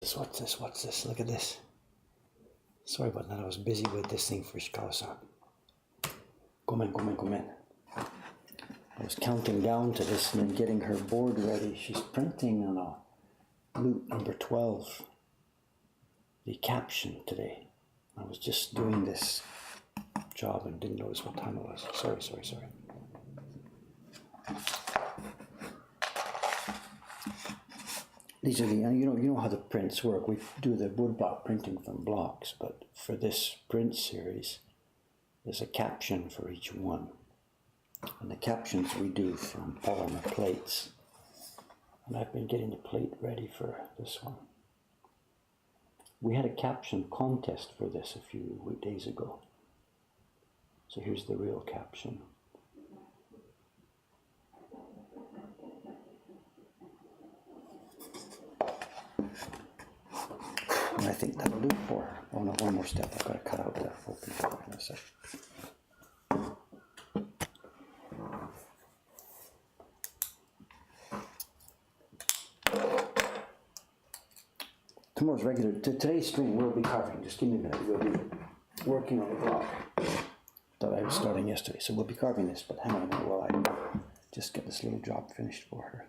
What's this? What's this? Look at this. Sorry about that. I was busy with this thing for Shikawa-san. Come in. I was counting down to this and then getting her board ready. She's printing on a loop number 12. The caption today. I was just doing this job and didn't notice what time it was. Sorry. These are the, you know how the prints work. We do the woodblock printing from blocks, but for this print series, there's a caption for each one. And the captions we do from polymer plates. And I've been getting the plate ready for this one. We had a caption contest for this a few days ago. So here's the real caption. And I think that'll do for her. Oh no, one more step. I've got to cut out that open part in a second. Tomorrow's regular. Today's string will be carving. Just give me a minute. We'll be working on the block that I was starting yesterday. So we'll be carving this, but hang on a minute while I just get this little job finished for her.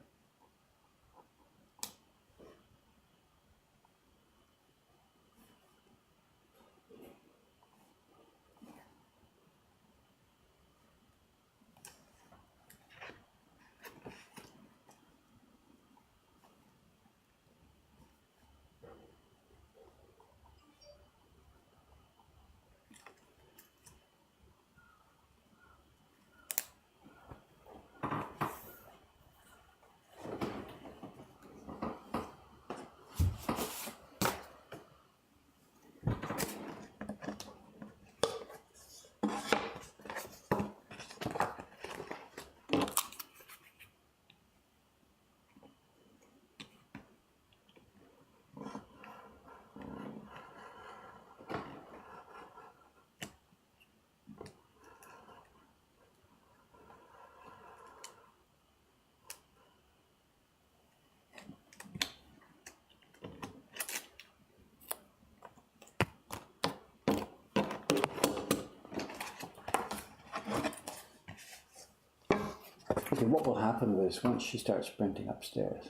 Okay, what will happen is once she starts printing upstairs,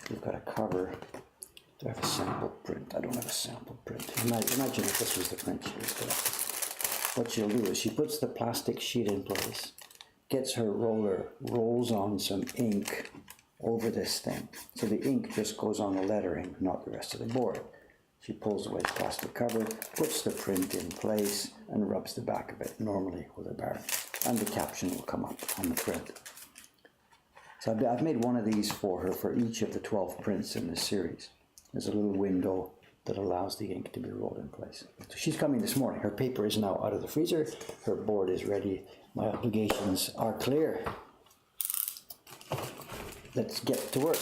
we've got a cover. Do I have a sample print? I don't have a sample print. Imagine if this was the print she was doing. What she'll do is she puts the plastic sheet in place, gets her roller, rolls on some ink over this thing. So the ink just goes on the lettering, not the rest of the board. She pulls away the plastic cover, puts the print in place, and rubs the back of it normally with a bar. And the caption will come up on the print. So I've made one of these for her for each of the 12 prints in this series. There's a little window that allows the ink to be rolled in place. So she's coming this morning. Her paper is now out of the freezer. Her board is ready. My obligations are clear. Let's get to work.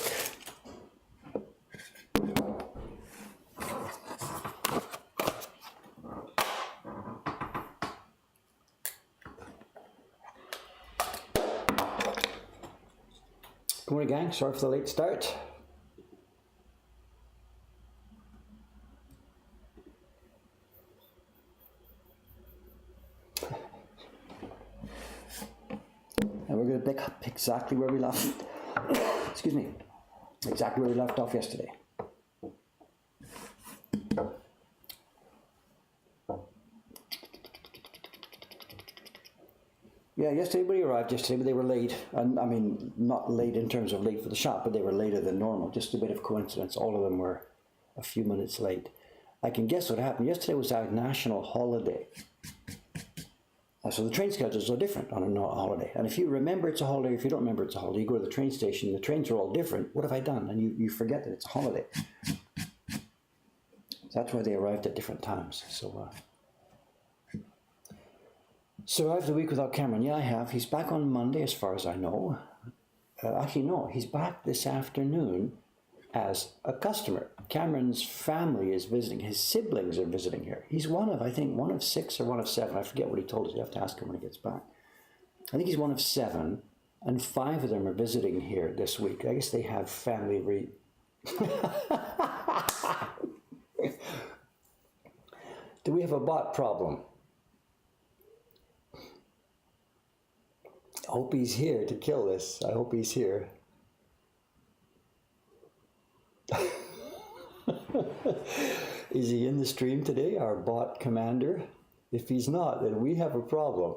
Good morning, gang. Sorry for the late start. And we're going to pick up exactly where we left. Excuse me. Exactly where we left off yesterday. Yeah, yesterday everybody arrived yesterday, but they were late. And I mean, not late in terms of late for the shop, but they were later than normal. Just a bit of coincidence. All of them were a few minutes late. I can guess what happened. Yesterday was our national holiday. So the train schedules are different on a holiday. And if you remember it's a holiday, if you don't remember it's a holiday, you go to the train station, the trains are all different. What have I done? And you forget that it's a holiday. So that's why they arrived at different times. So, survived the week without Cameron. Yeah, I have. He's back on Monday, as far as I know. Actually, no, he's back this afternoon as a customer. Cameron's family is visiting. His siblings are visiting here. He's one of, I think, one of 6 or one of 7. I forget what he told us. You have to ask him when he gets back. I think he's one of 7, and 5 of them are visiting here this week. I guess they have family Do we have a bot problem? I hope he's here to kill this. I hope he's here. Is he in the stream today, our bot commander? If he's not, then we have a problem.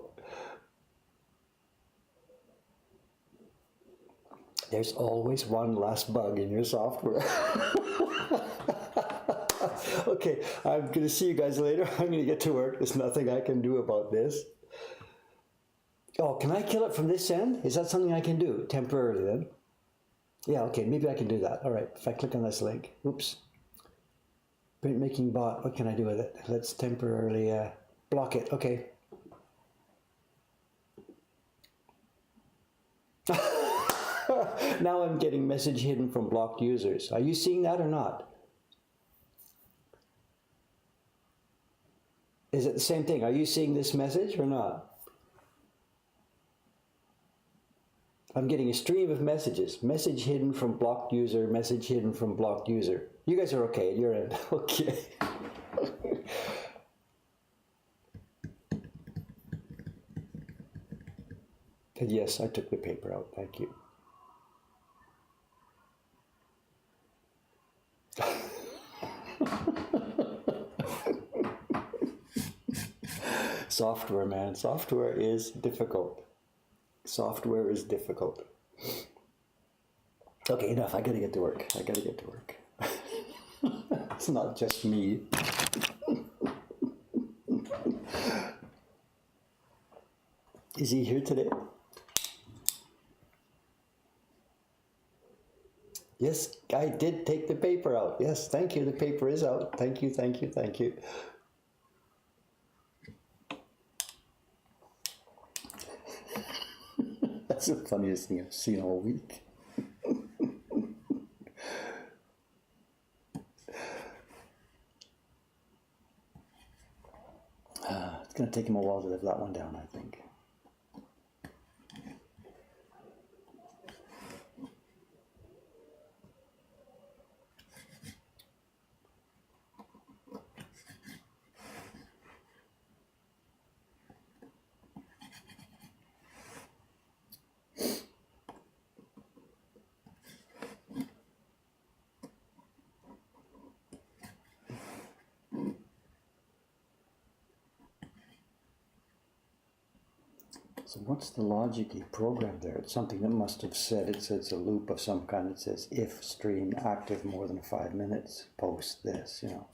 There's always one last bug in your software. Okay, I'm going to see you guys later. I'm going to get to work. There's nothing I can do about this. Oh, can I kill it from this end? Is that something I can do temporarily then? Yeah, okay, maybe I can do that. All right, if I click on this link. Oops. Printmaking bot, what can I do with it? Let's temporarily block it. Okay. Now I'm getting message hidden from blocked users. Are you seeing that or not? Is it the same thing? Are you seeing this message or not? I'm getting a stream of messages. Message hidden from blocked user, message hidden from blocked user. You guys are okay at your end. Okay. Yes, I took the paper out. Thank you. Software, man. Software is difficult. Software is difficult. Okay, enough. I gotta get to work. I gotta get to work. It's not just me. Is he here today? Yes, I did take the paper out. Yes, thank you. The paper is out. Thank you, thank you, thank you. That's the funniest thing I've seen all week. It's going to take him a while to live that one down, I think. So what's the logic he programmed there? It's something that must have said, it's a loop of some kind that says, if stream active more than 5 minutes, post this, you know.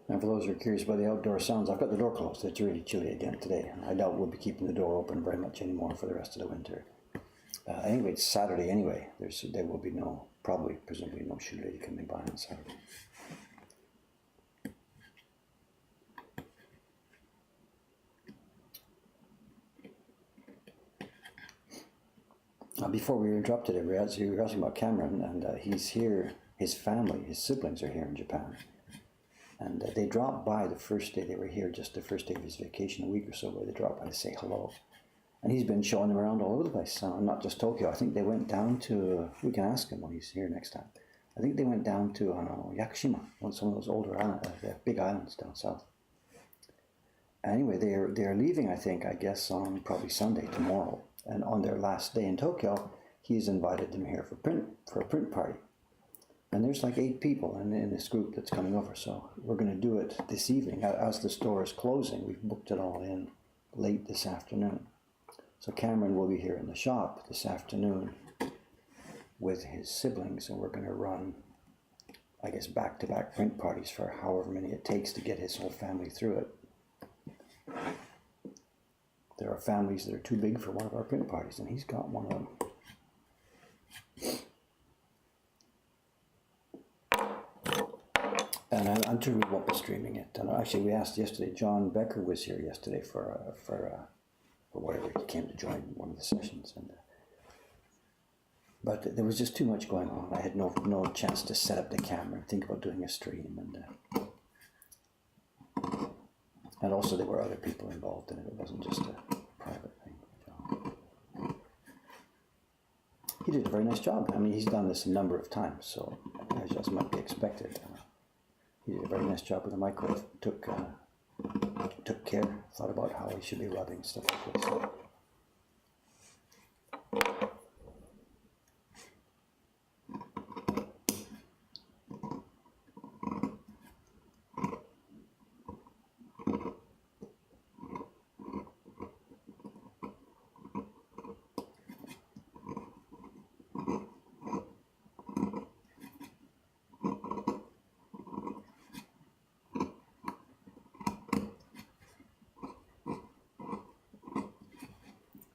And for those who are curious about the outdoor sounds, I've got the door closed. It's really chilly again today. I doubt we'll be keeping the door open very much anymore for the rest of the winter. Anyway, it's Saturday anyway. There will be presumably no shoe lady coming by on Saturday. Before we were interrupted, you were asking about Cameron, and he's here. His family, his siblings are here in Japan. And they dropped by the first day they were here, just the first day of his vacation, a week or so ago. They dropped by to say hello. And he's been showing them around all over the place, not just Tokyo. I think they went down to, we can ask him when he's here next time. I think they went down to, I don't know, Yakushima, some of those older islands, big islands down south. anyway, they're leaving, I guess, on probably Sunday, tomorrow. And on their last day in Tokyo, he's invited them here for a print party. And there's like 8 people in this group that's coming over. So we're going to do it this evening. As the store is closing, we've booked it all in late this afternoon. So Cameron will be here in the shop this afternoon with his siblings, and we're going to run, I guess, back-to-back print parties for however many it takes to get his whole family through it. There are families that are too big for one of our print parties, and he's got one of them. And I'm sure we won't be streaming it. And actually, we asked yesterday. John Becker was here yesterday for whatever. He came to join one of the sessions, but there was just too much going on. I had no chance to set up the camera and think about doing a stream, and also there were other people involved in it. It wasn't just a private thing. So he did a very nice job. I mean, he's done this a number of times, so as might be expected. He did a very nice job with the micro. Took care, thought about how he should be rubbing, stuff like this. So.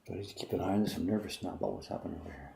But I need to keep an eye on this. I'm nervous now about what's happening over here.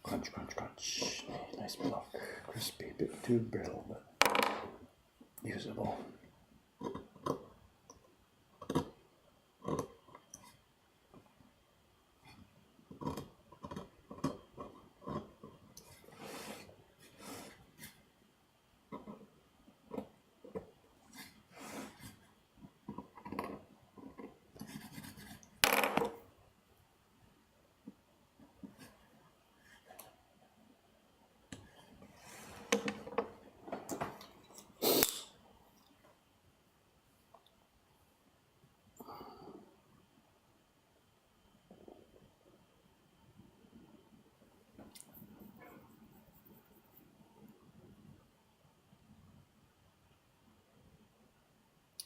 Crunch, crunch, crunch. Nice block. Crispy, a bit too brittle, but usable.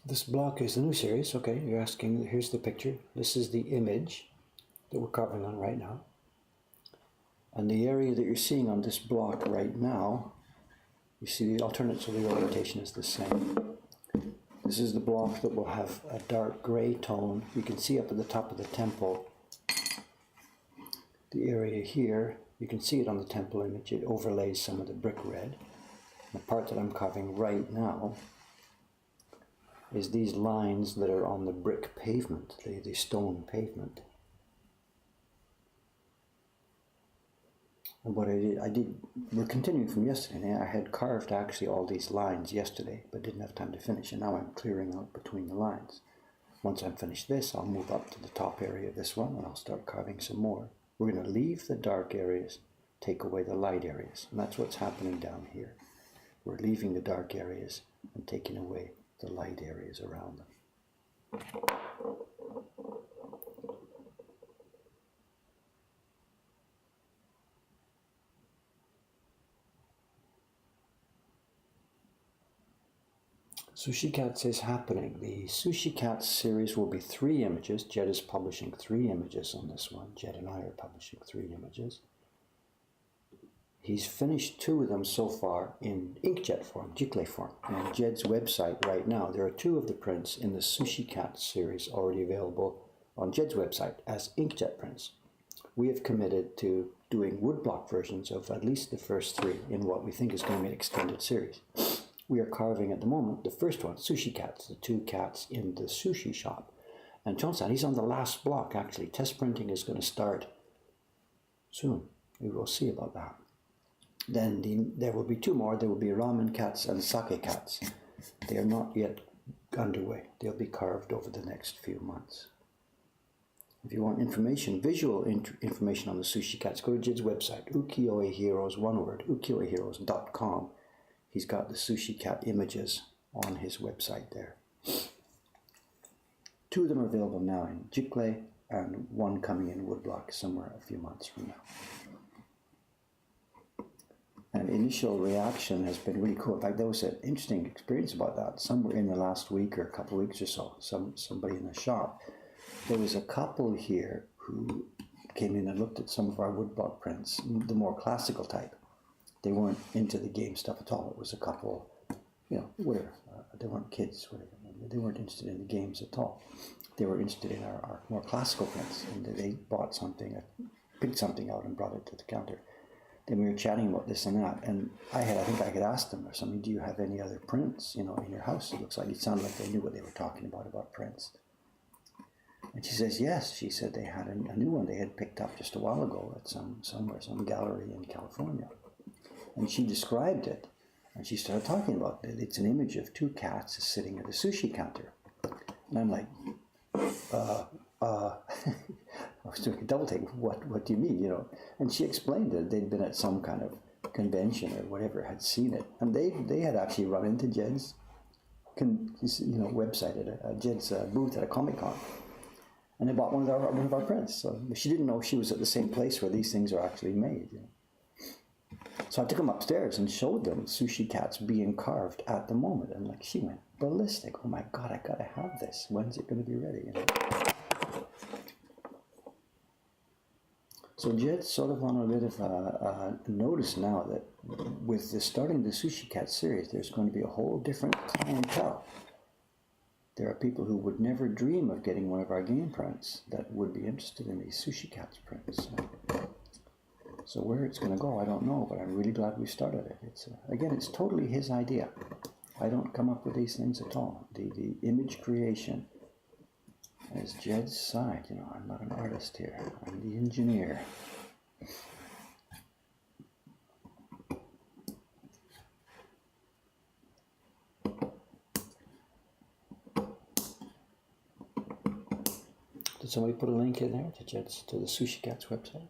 This block is the new series. Okay, you're asking, here's the picture. This is the image that we're covering on right now. And the area that you're seeing on this block right now, you see the alternates of the orientation is the same. This is the block that will have a dark gray tone. You can see up at the top of the temple the area here, you can see it on the temple image, it overlays some of the brick red. The part that I'm carving right now is these lines that are on the brick pavement, the stone pavement. And what I did, we're continuing from yesterday. I had carved actually all these lines yesterday, but didn't have time to finish, and now I'm clearing out between the lines. Once I'm finished this, I'll move up to the top area of this one, and I'll start carving some more. We're going to leave the dark areas, take away the light areas, and that's what's happening down here. We're leaving the dark areas and taking away the light areas around them. Sushi Cats is happening. The Sushi Cats series will be 3 images. Jed is publishing 3 images on this one. Jed and I are publishing 3 images. He's finished 2 of them so far in inkjet form, giclée form. And on Jed's website right now, there are 2 of the prints in the Sushi Cats series already available on Jed's website as inkjet prints. We have committed to doing woodblock versions of at least the first 3 in what we think is going to be an extended series. We are carving at the moment the first one, Sushi Cats, the 2 cats in the sushi shop. And Chon-san, he's on the last block actually. Test printing is going to start soon. We will see about that. Then there will be 2 more. There will be ramen cats and sake cats. They are not yet underway. They'll be carved over the next few months. If you want information, visual information on the Sushi Cats, go to Jed's website, Ukiyo-e Heroes, one word, ukiyo-e-heroes.com. He's got the Sushi Cat images on his website there. 2 of them are available now in giclée, and 1 coming in woodblock somewhere a few months from now. And initial reaction has been really cool. In fact, there was an interesting experience about that. Somewhere in the last week or a couple of weeks or so, somebody in the shop, there was a couple here who came in and looked at some of our woodblock prints, the more classical type. They weren't into the game stuff at all. It was a couple, whatever. They weren't kids, whatever. They weren't interested in the games at all. They were interested in our more classical prints. And they bought something, picked something out and brought it to the counter. Then we were chatting about this and that, and I think I had asked them or something, do you have any other prints, in your house? It looks like it sounded like they knew what they were talking about prints. And she says, yes. She said they had a new one they had picked up just a while ago at some gallery in California. And she described it, and she started talking about it. It's an image of 2 cats sitting at a sushi counter. And I'm like, I was doing a double take. What do you mean, And she explained that they'd been at some kind of convention or whatever, had seen it. And they had actually run into Jed's website at Jed's booth at a Comic-Con. And they bought one of our prints. So she didn't know she was at the same place where these things are actually made. So I took them upstairs and showed them Sushi Cats being carved at the moment. And she went ballistic. Oh my God, I gotta have this. When's it gonna be ready? So Jed's sort of on a bit of a notice now that with starting the Sushi Cat series, there's going to be a whole different clientele. There are people who would never dream of getting one of our game prints that would be interested in these Sushi Cats prints. So where it's going to go, I don't know, but I'm really glad we started it. It's totally his idea. I don't come up with these things at all. The image creation is Jed's side. I'm not an artist here. I'm the engineer. Did somebody put a link in there to the Sushi Cats website?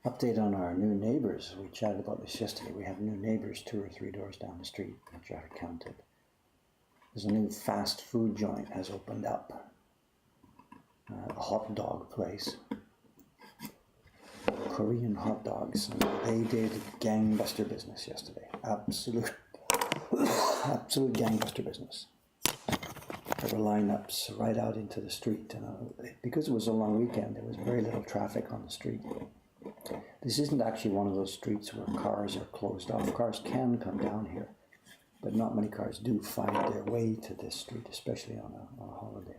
Update on our new neighbors. We chatted about this yesterday. We have new neighbors 2 or 3 doors down the street, which I counted. There's a new fast food joint has opened up. A hot dog place. Korean hot dogs. And they did gangbuster business yesterday. Absolute gangbuster business. There were lineups right out into the street. And because it was a long weekend, there was very little traffic on the street. This isn't actually one of those streets where cars are closed off. Cars can come down here, but not many cars do find their way to this street, especially on a holiday.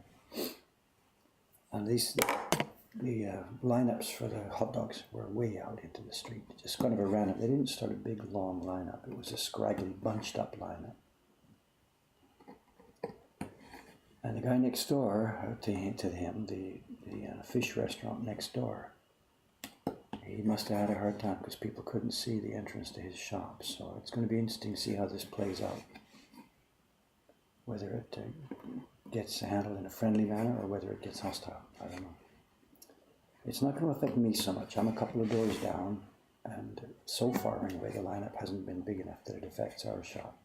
And the lineups for the hot dogs were way out into the street, just kind of a random. They didn't start a big long lineup. It was a scraggly, bunched up lineup. And the guy next door to him, the fish restaurant next door, he must have had a hard time because people couldn't see the entrance to his shop. So it's going to be interesting to see how this plays out. Whether it gets handled in a friendly manner or whether it gets hostile. I don't know. It's not going to affect me so much. I'm a couple of doors down, and so far anyway, the lineup hasn't been big enough that it affects our shop.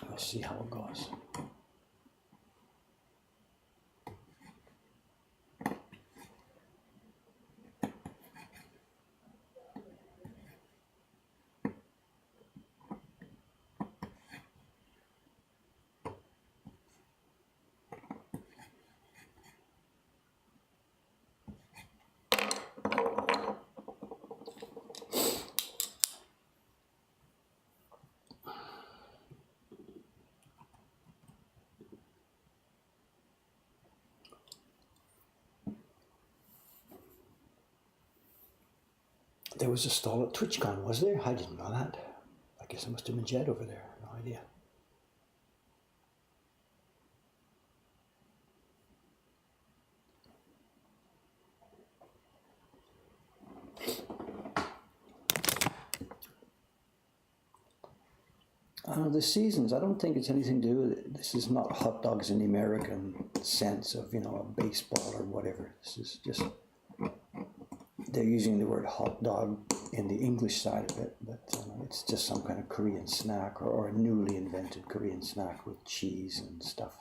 We'll see how it goes. There was a stall at TwitchCon, was there? I didn't know that. I guess it must have been Jed over there. No idea. The seasons, I don't think it's anything to do with it. This is not hot dogs in the American sense of, a baseball or whatever. This is just, they're using the word hot dog in the English side of it, but it's just some kind of Korean snack or a newly invented Korean snack with cheese and stuff.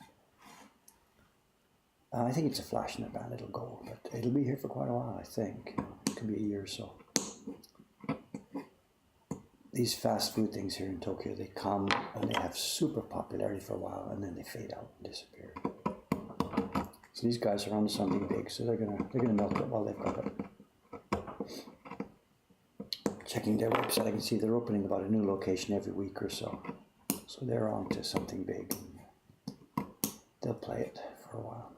I think it's a flash in the pan. It'll go, but it'll be here for quite a while, I think. It could be a year or so. These fast food things here in Tokyo, they come and they have super popularity for a while and then they fade out and disappear. So these guys are onto something big, so they're gonna milk it while they've got it. Checking their website, I can see they're opening about a new location every week or so. So they're on to something big. They'll play it for a while.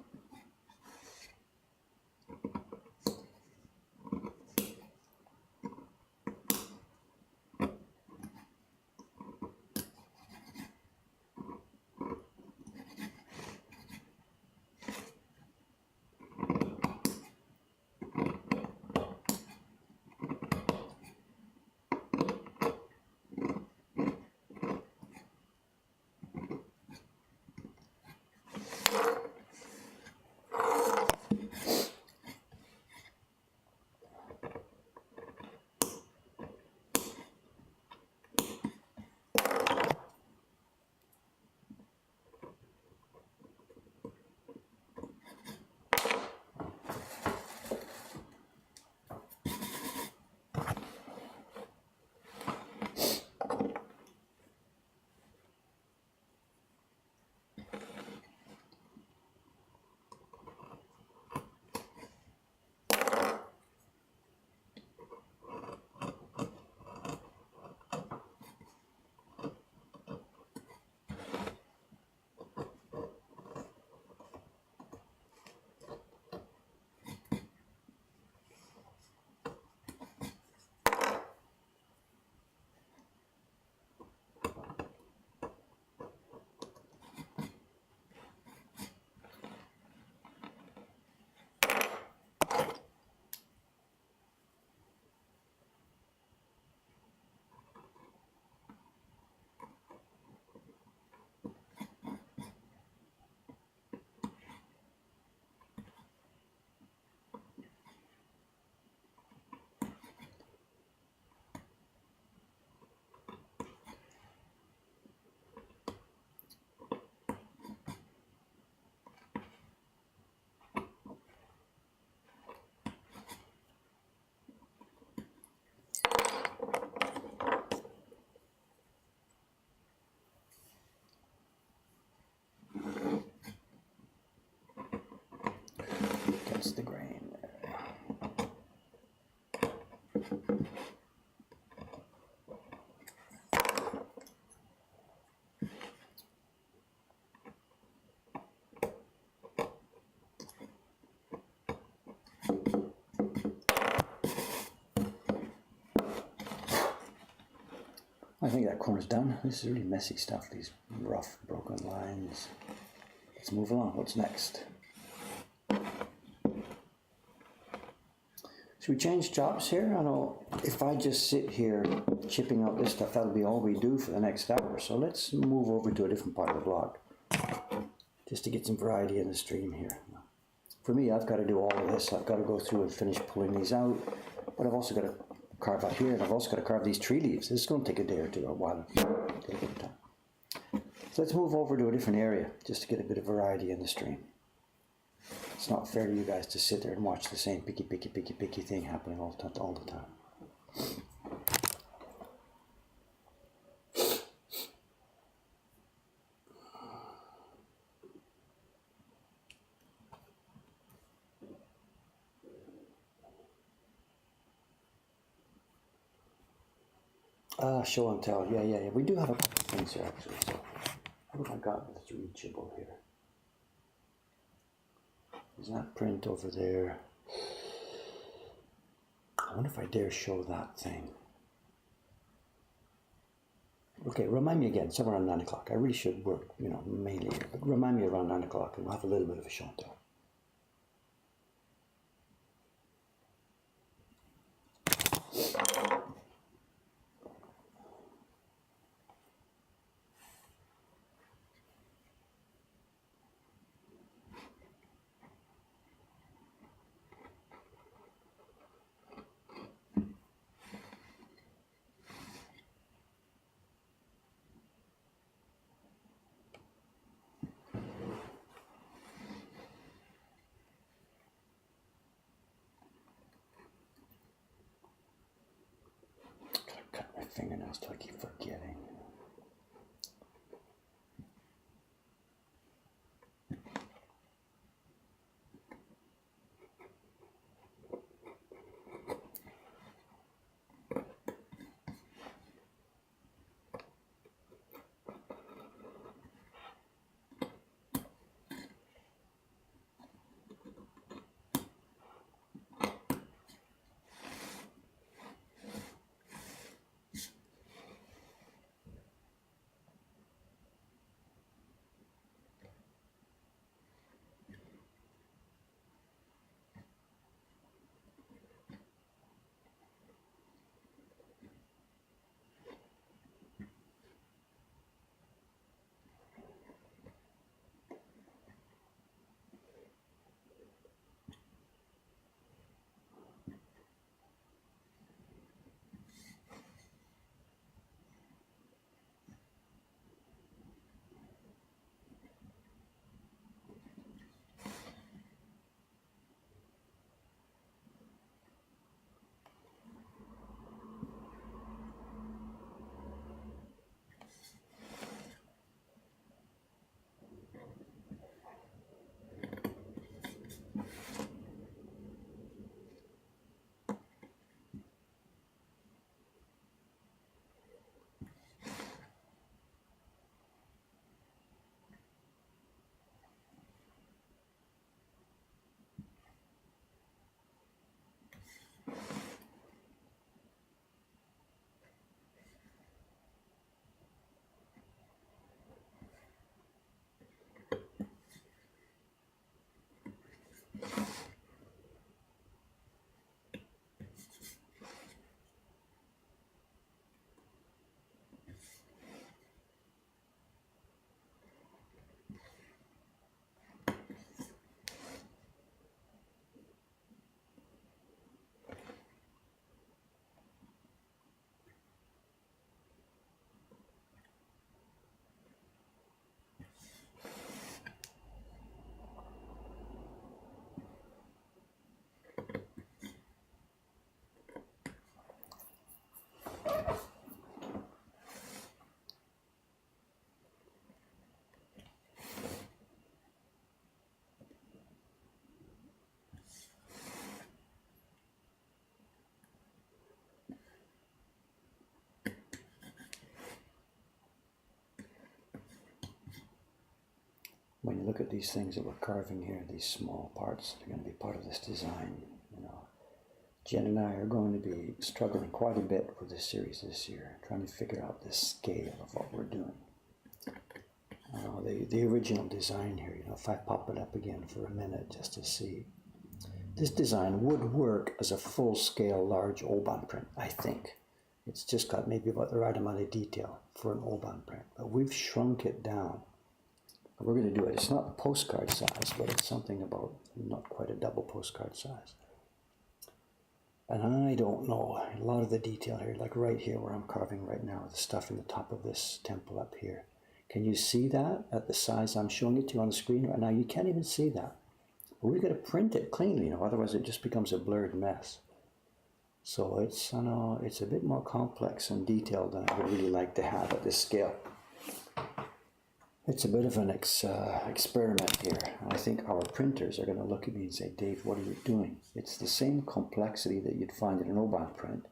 I think that corner's done. This is really messy stuff, these rough, broken lines. Let's move along. What's next? Should we change jobs here? I know if I just sit here chipping out this stuff, that'll be all we do for the next hour. So let's move over to a different part of the block, just to get some variety in the stream here. For me, I've got to do all of this. I've got to go through and finish pulling these out, but I've also got to carve out here, and I've also got to carve these tree leaves. This is going to take a day or two, or a while, a little bit of time. So let's move over to a different area, just to get a bit of variety in the stream. It's not fair to you guys to sit there and watch the same picky thing happening all the time. Show and tell. Yeah. We do have a couple of things here, actually. So, what have I got that's reachable here? Is that print over there? I wonder if I dare show that thing. Okay, remind me again, somewhere around 9 o'clock. I really should work, mainly here, but remind me around 9 o'clock and we'll have a little bit of a show and tell. Cut my fingernails till I keep forgetting. When you look at these things that we're carving here, these small parts, they're going to be part of this design, Jen and I are going to be struggling quite a bit with this series this year, trying to figure out the scale of what we're doing. The original design here, if I pop it up again for a minute just to see, this design would work as a full-scale large Oban print, I think. It's just got maybe about the right amount of detail for an Oban print, but we've shrunk it down. We're going to do it. It's not postcard size, but it's something about not quite a double postcard size. And I don't know, a lot of the detail here, like right here where I'm carving right now, the stuff in the top of this temple up here. Can you see that at the size I'm showing it to you on the screen right now? You can't even see that. But we've got to print it cleanly, otherwise it just becomes a blurred mess. So it's a bit more complex and detailed than I would really like to have at this scale. It's a bit of an experiment here. I think our printers are going to look at me and say, Dave, what are you doing? It's the same complexity that you'd find in an Oban print,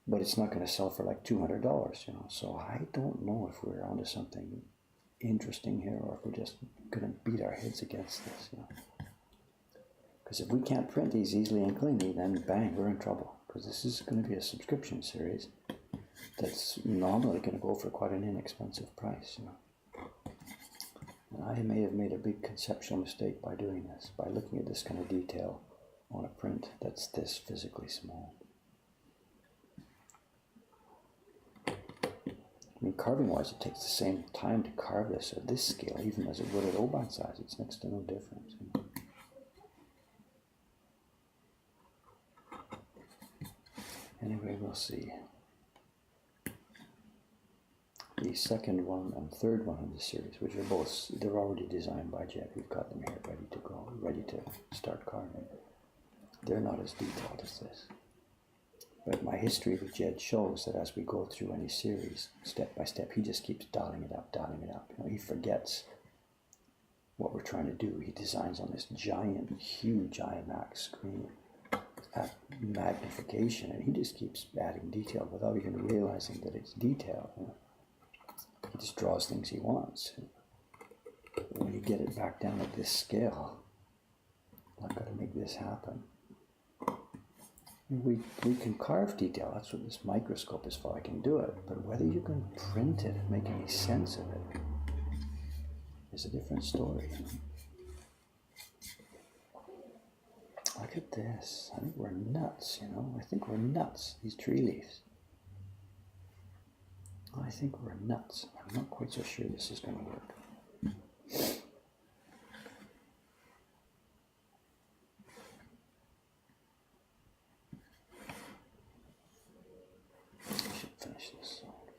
but it's not going to sell for like $200, So I don't know if we're onto something interesting here or if we're just going to beat our heads against this, Because if we can't print these easily and cleanly, then bang, we're in trouble. Because this is going to be a subscription series that's normally going to go for quite an inexpensive price, And I may have made a big conceptual mistake by doing this, by looking at this kind of detail on a print that's this physically small. I mean, carving-wise, it takes the same time to carve this at this scale, even as it would at Oban size. It's next to no difference. Anyway, we'll see. The second one and third one in the series, which are both, they're already designed by Jed. We've got them here ready to go, ready to start carving. They're not as detailed as this. But my history with Jed shows that as we go through any series, step by step, he just keeps dialing it up, dialing it up. He forgets what we're trying to do. He designs on this giant, huge IMAX screen at magnification, and he just keeps adding detail without even realizing that it's detail. He just draws things he wants. When you get it back down at this scale, I've got to make this happen. We can carve detail, that's what this microscope is for, I can do it, but whether you can print it and make any sense of it is a different story. Look at this, I think we're nuts, I think we're nuts, these tree leaves. I think we're nuts. I'm not quite so sure this is going to work. I should finish this song first.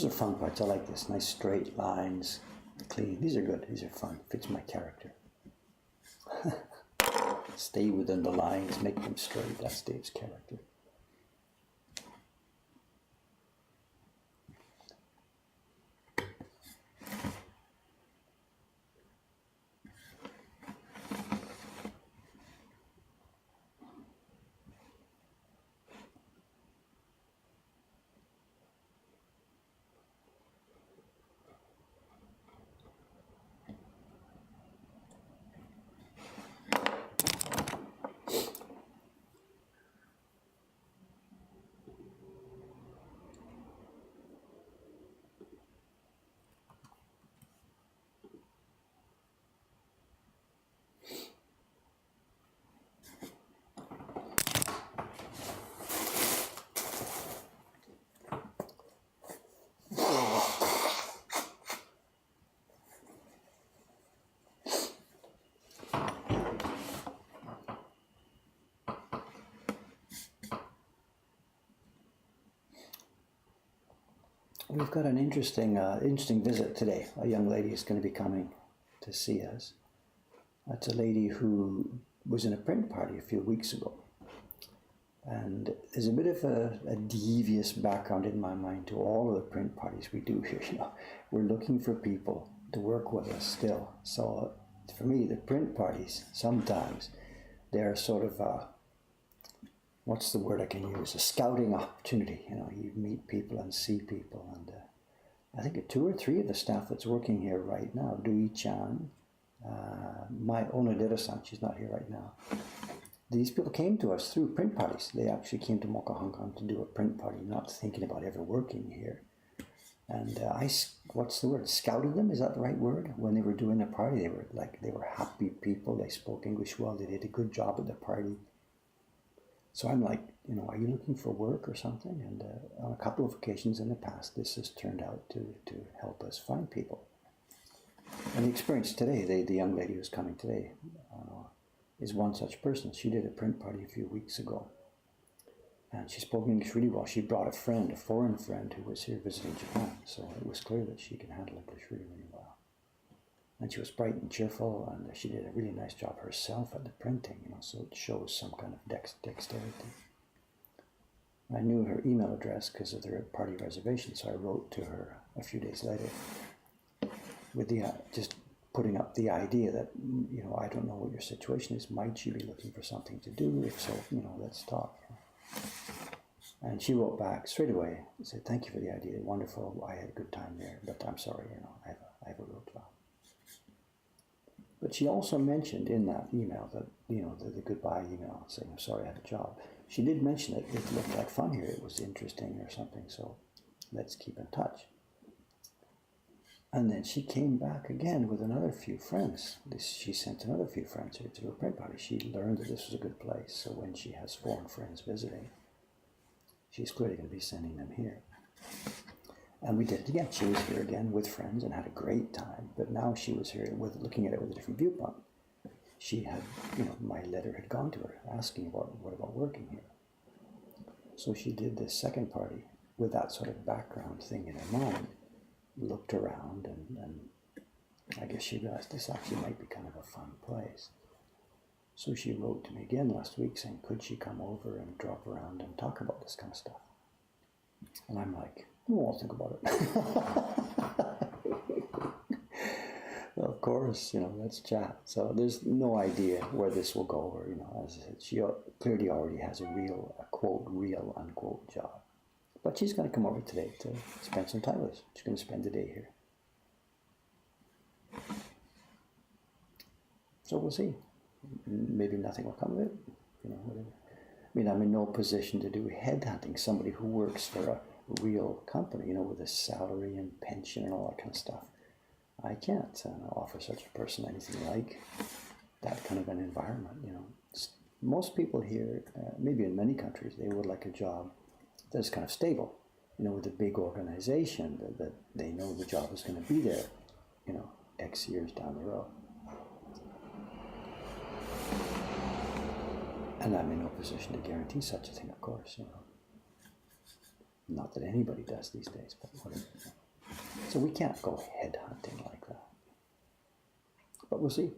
Those are fun parts. I like this. Nice straight lines, clean. These are good. These are fun. Fits my character. Stay within the lines, make them straight. That's Dave's character. We've got an interesting visit today. A young lady is going to be coming to see us. That's a lady who was in a print party a few weeks ago. And there's a bit of a devious background in my mind to all of the print parties we do here. You know, we're looking for people to work with us still. So for me, the print parties, sometimes they're sort of what's the word I can use? A scouting opportunity. You know, you meet people and see people. And I think 2 or 3 of the staff that's working here right now, Dewey Chan, my Onodera-san, she's not here right now. These people came to us through print parties. They actually came to Mocha Hong Kong to do a print party, not thinking about ever working here. And what's the word? Scouted them, is that the right word? When they were doing a party, they were happy people. They spoke English well. They did a good job at the party. So I'm like, you know, are you looking for work or something? And on a couple of occasions in the past, this has turned out to help us find people. And the experience today, the young lady who's coming today, is one such person. She did a print party a few weeks ago. And she spoke English really well. She brought a friend, a foreign friend, who was here visiting Japan. So it was clear that she can handle English really, really well. And she was bright and cheerful, and she did a really nice job herself at the printing, you know, so it shows some kind of dexterity. I knew her email address because of their party reservation, so I wrote to her a few days later with the just putting up the idea that, you know, I don't know what your situation is. Might you be looking for something to do? If so, you know, let's talk. And she wrote back straight away and said, "Thank you for the idea. Wonderful. I had a good time there, but I'm sorry, you know, I have a real job." But she also mentioned in that email that, you know, the goodbye email saying, "I'm sorry, I have a job." She did mention it looked like fun here. It was interesting or something. So let's keep in touch. And then she came back again with another few friends. She sent another few friends here to a print party. She learned that this was a good place. So when she has foreign friends visiting, she's clearly going to be sending them here. And we did it again. She was here again with friends and had a great time. But now she was here looking at it with a different viewpoint. She had, you know, my letter had gone to her asking what about working here. So she did this second party with that sort of background thing in her mind, looked around, and I guess she realized this actually might be kind of a fun place. So she wrote to me again last week saying, could she come over and drop around and talk about this kind of stuff? And I'm like, oh, I'll think about it. Of course, you know, let's chat. So there's no idea where this will go, or, you know, as I said, she clearly already has a quote, real, unquote job. But she's going to come over today to spend some time with us. She's going to spend the day here. So we'll see. Maybe nothing will come of it, you know, whatever. I mean, I'm in no position to do headhunting somebody who works for a real company, you know, with a salary and pension and all that kind of stuff. I can't offer such a person anything like that kind of an environment, you know. Most people here, maybe in many countries, they would like a job that's kind of stable, you know, with a big organization that they know the job is going to be there, you know, X years down the road. And I'm in no position to guarantee such a thing, of course, you know. Not that anybody does these days, but whatever. So we can't go headhunting like that. But we'll see.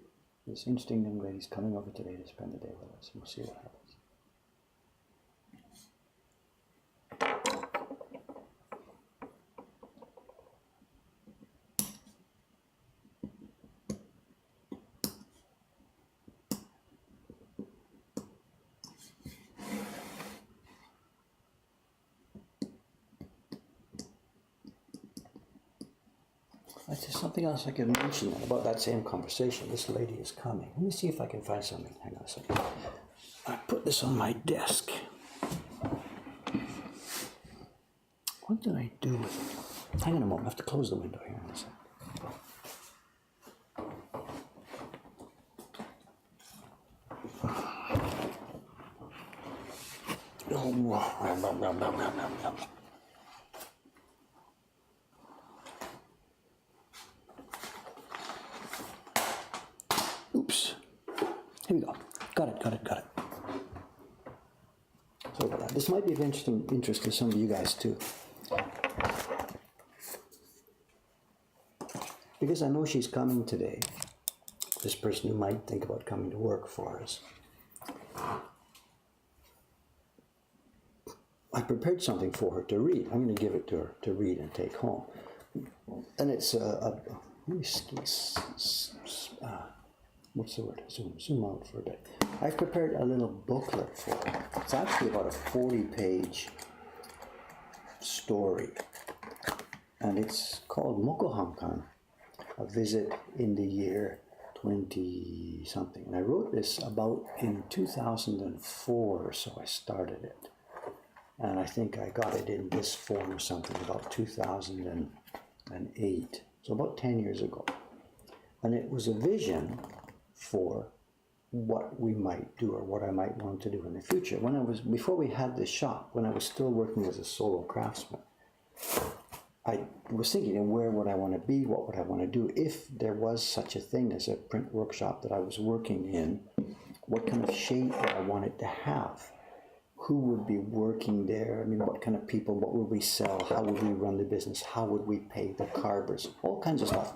This interesting young lady's coming over today to spend the day with us. We'll see what happens. There's something else I can mention about that same conversation. This lady is coming. Let me see if I can find something. Hang on a second. I put this on my desk. What did I do with it? Hang on a moment. I have to close the window here in a second. Oops. Here we go. Got it. Sorry about that. This might be of interest to some of you guys too. Because I know she's coming today. This person who might think about coming to work for us. I prepared something for her to read. I'm going to give it to her to read and take home. And it's what's the word? Zoom out for a bit. I've prepared a little booklet for her. It's actually about a 40-page story. And it's called Mokuhankan, a visit in the year 20-something. And I wrote this about in 2004 or so. I started it. And I think I got it in this form or something about 2008. So about 10 years ago. And it was a vision for what we might do or what I might want to do in the future. Before we had this shop, when I was still working as a solo craftsman, I was thinking of where would I want to be, what would I want to do if there was such a thing as a print workshop that I was working in, what kind of shape would I want it to have? Who would be working there? I mean, what kind of people, what would we sell? How would we run the business? How would we pay the carvers? All kinds of stuff.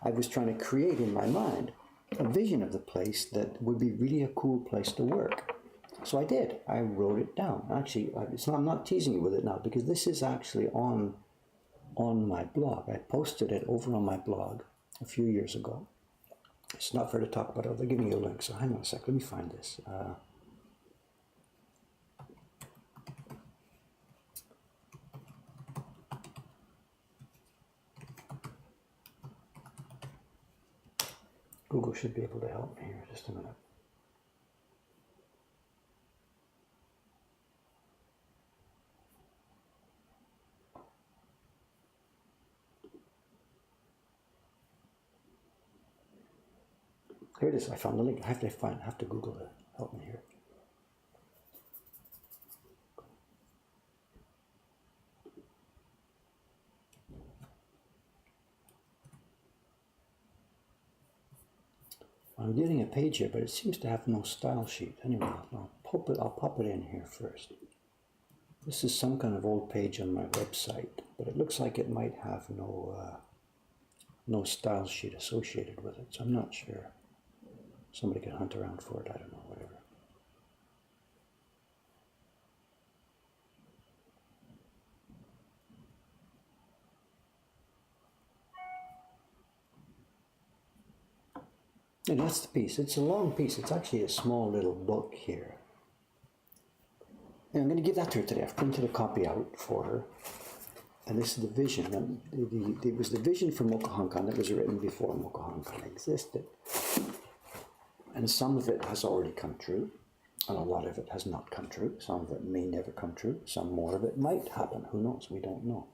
I was trying to create in my mind a vision of the place that would be really a cool place to work. So I did. I wrote it down. Actually, I'm not teasing you with it now because this is actually on my blog. I posted it over on my blog a few years ago. It's not fair to talk about it. They're giving you a link. So hang on a sec. Let me find this. Google should be able to help me here. Just a minute. Here it is. I found the link. I have to Google it. Help me here. I'm getting a page here, but it seems to have no style sheet. Anyway, I'll pop it in here first. This is some kind of old page on my website, but it looks like it might have no style sheet associated with it, so I'm not sure. Somebody can hunt around for it, I don't know, whatever. And that's the piece. It's a long piece. It's actually a small little book here. And I'm going to give that to her today. I've printed a copy out for her. And this is the vision. And it was the vision for Mokuhankan that was written before Mokuhankan existed. And some of it has already come true. And a lot of it has not come true. Some of it may never come true. Some more of it might happen. Who knows? We don't know.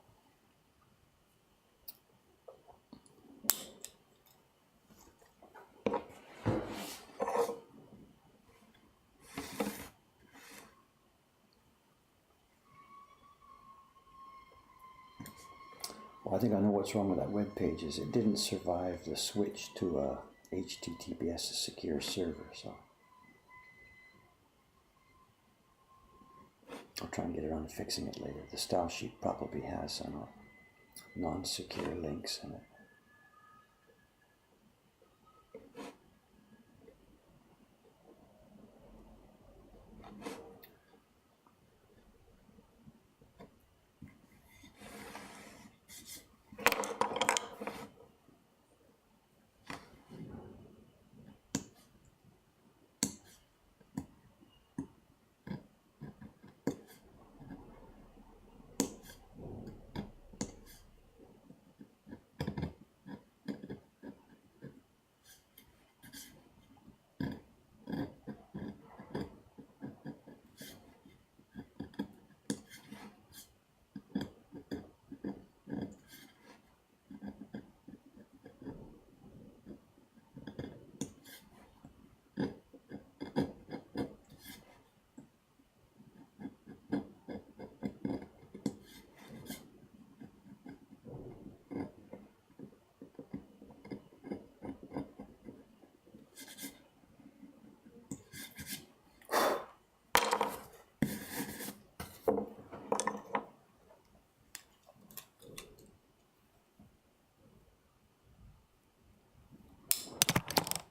Well, I think I know what's wrong with that web page is it didn't survive the switch to a HTTPS secure server. So I'll try and get around to fixing it later. The style sheet probably has non-secure links in it.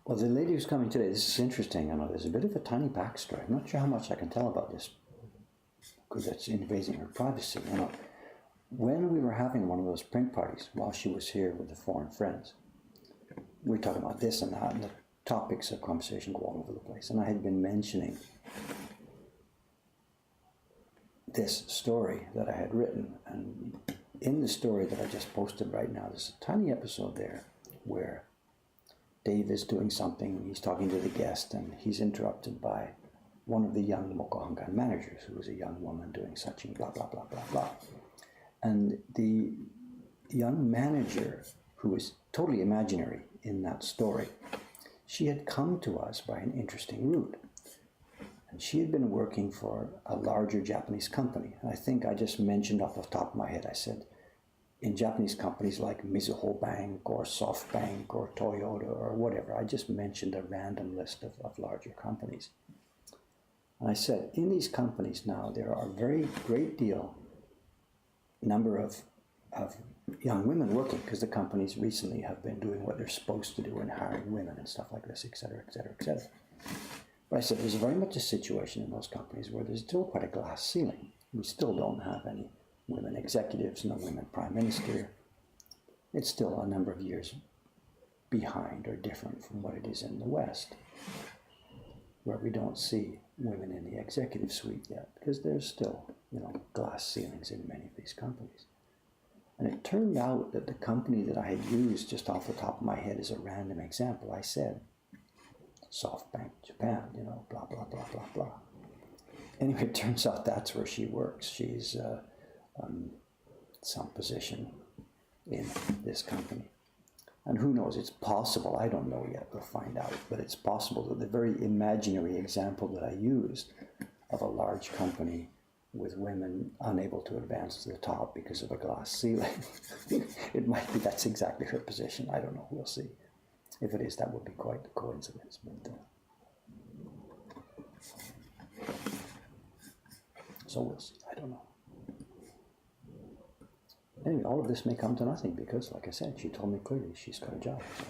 Well, the lady who's coming today, this is interesting. I know there's a bit of a tiny backstory. I'm not sure how much I can tell about this because that's invading her privacy. When we were having one of those print parties while she was here with the foreign friends, we were talking about this and that, and the topics of conversation go all over the place. And I had been mentioning this story that I had written. And in the story that I just posted right now, there's a tiny episode there where Dave is doing something, he's talking to the guest, and he's interrupted by one of the young Mokohangan managers, who is a young woman doing such and blah, blah, blah, blah, blah. And the young manager, who is totally imaginary in that story, she had come to us by an interesting route. And she had been working for a larger Japanese company. And I think I just mentioned off the top of my head, I said, in Japanese companies like Mizuho Bank or SoftBank or Toyota or whatever, I just mentioned a random list of larger companies. And I said, in these companies now, there are a very great number of young women working, because the companies recently have been doing what they're supposed to do and hiring women and stuff like this, et cetera, et cetera, et cetera. But I said, there's very much a situation in those companies where there's still quite a glass ceiling. We still don't have any women executives, no women prime minister. It's still a number of years behind or different from what it is in the West, where we don't see women in the executive suite yet, because there's still, glass ceilings in many of these companies. And it turned out that the company that I had used just off the top of my head as a random example, I said, SoftBank Japan, blah, blah, blah, blah, blah. Anyway, it turns out that's where she works. She's some position in this company. And who knows, it's possible, I don't know yet, we'll find out, but it's possible that the very imaginary example that I used of a large company with women unable to advance to the top because of a glass ceiling, it might be that's exactly her position. I don't know, we'll see. If it is, that would be quite a coincidence. But, so we'll see, I don't know. Anyway, all of this may come to nothing because, like I said, she told me clearly she's got a job. So.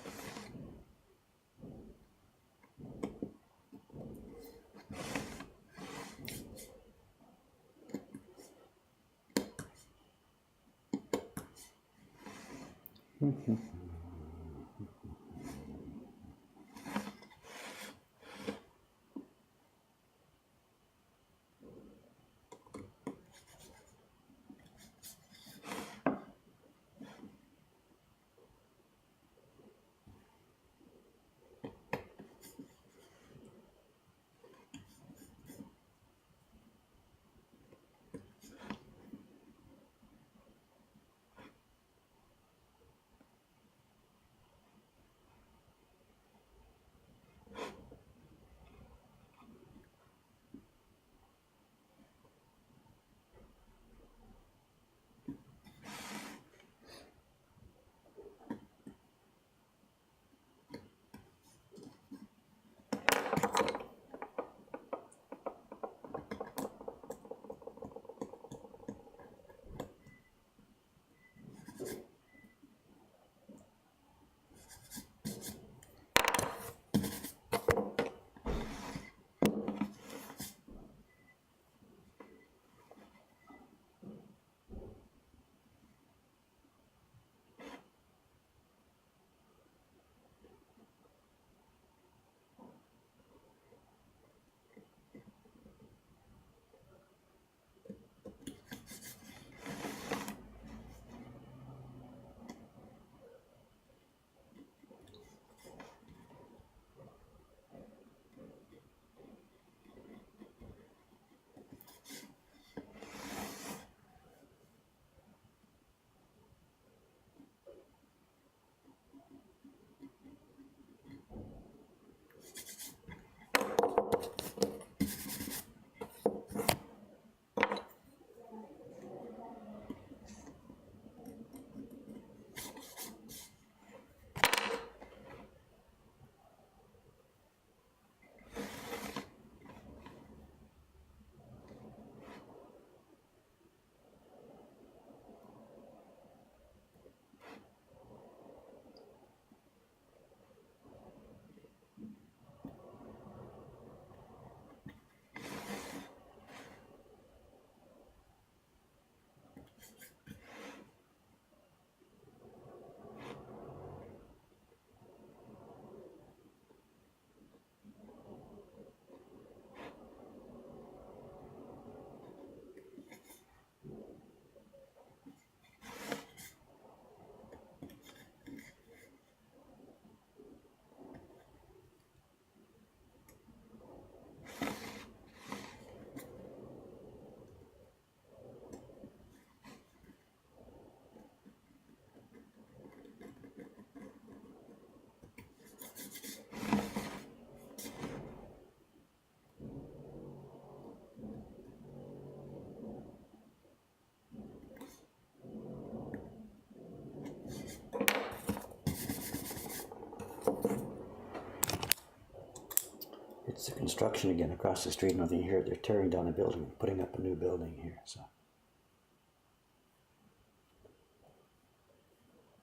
construction again across the street, nothing here. They're tearing down a building, putting up a new building here. So,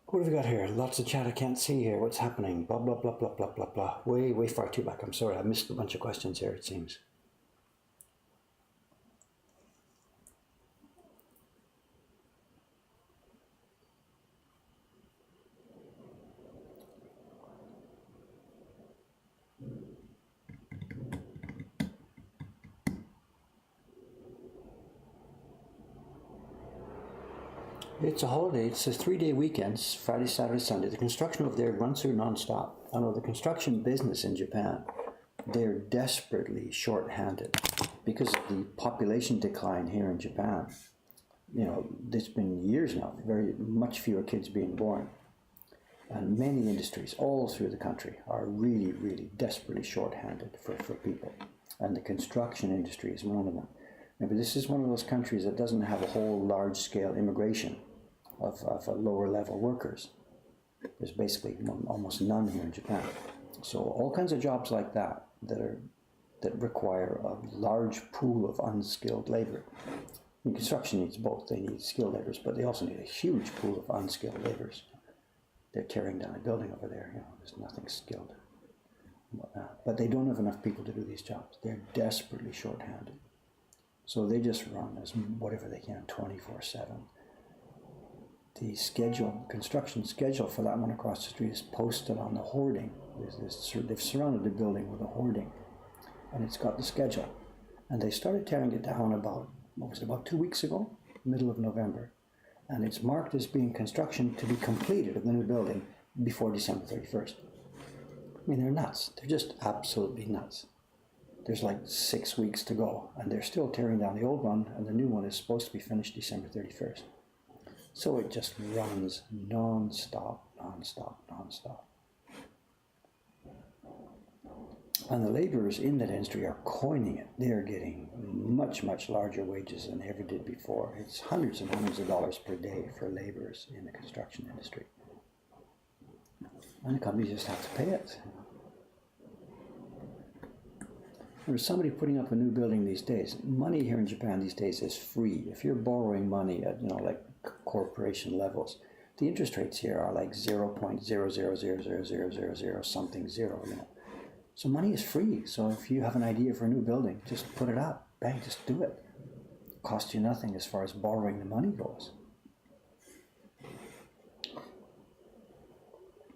what have we got here? Lots of chat I can't see here. What's happening? Blah, blah, blah, blah, blah, blah, blah. Way far too back. I'm sorry, I missed a bunch of questions here, it seems. It's a holiday. It's a 3-day weekend, Friday, Saturday, Sunday. The construction over there runs through non-stop. I know the construction business in Japan, they're desperately short-handed because of the population decline here in Japan. You know, it's been years now, very much fewer kids being born. And many industries all through the country are really, really desperately short-handed for people. And the construction industry is one of them. But this is one of those countries that doesn't have a whole large-scale immigration of lower-level workers. There's basically almost none here in Japan. So all kinds of jobs like that that require a large pool of unskilled labor. And construction needs both. They need skilled laborers, but they also need a huge pool of unskilled laborers. They're tearing down a building over there. You know, there's nothing skilled. But they don't have enough people to do these jobs. They're desperately short-handed. So they just run as whatever they can, 24/7. The construction schedule for that one across the street is posted on the hoarding. They've surrounded the building with a hoarding, and it's got the schedule. And they started tearing it down about 2 weeks ago, middle of November. And it's marked as being construction to be completed of the new building before December 31st. I mean, they're nuts. They're just absolutely nuts. There's like 6 weeks to go, and they're still tearing down the old one, and the new one is supposed to be finished December 31st. So it just runs non-stop. And the laborers in that industry are coining it. They are getting much, much larger wages than they ever did before. It's hundreds and hundreds of dollars per day for laborers in the construction industry. And the companies just have to pay it. There's somebody putting up a new building these days. Money here in Japan these days is free. If you're borrowing money at, like corporation levels, the interest rates here are like 0.0000000 something zero, So money is free. So if you have an idea for a new building, just put it up. Bang, just do it. Cost you nothing as far as borrowing the money goes.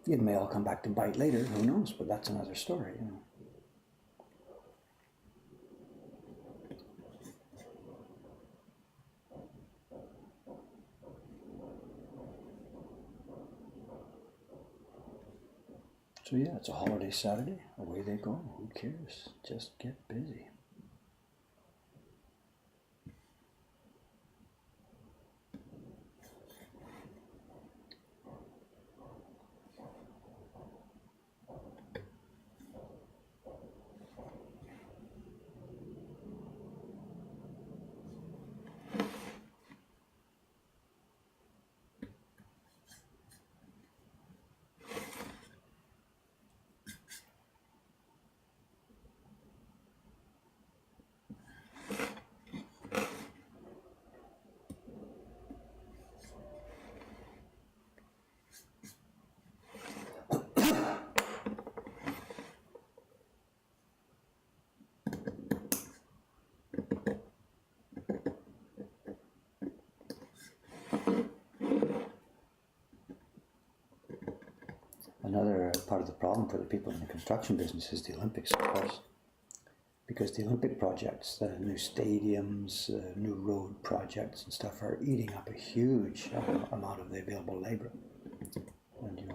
It may all come back to bite later, who knows, but that's another story, So yeah, it's a holiday Saturday. Away they go. Who cares? Just get busy. Another part of the problem for the people in the construction business is the Olympics, of course. Because the Olympic projects, the new stadiums, new road projects and stuff are eating up a huge amount of the available labor and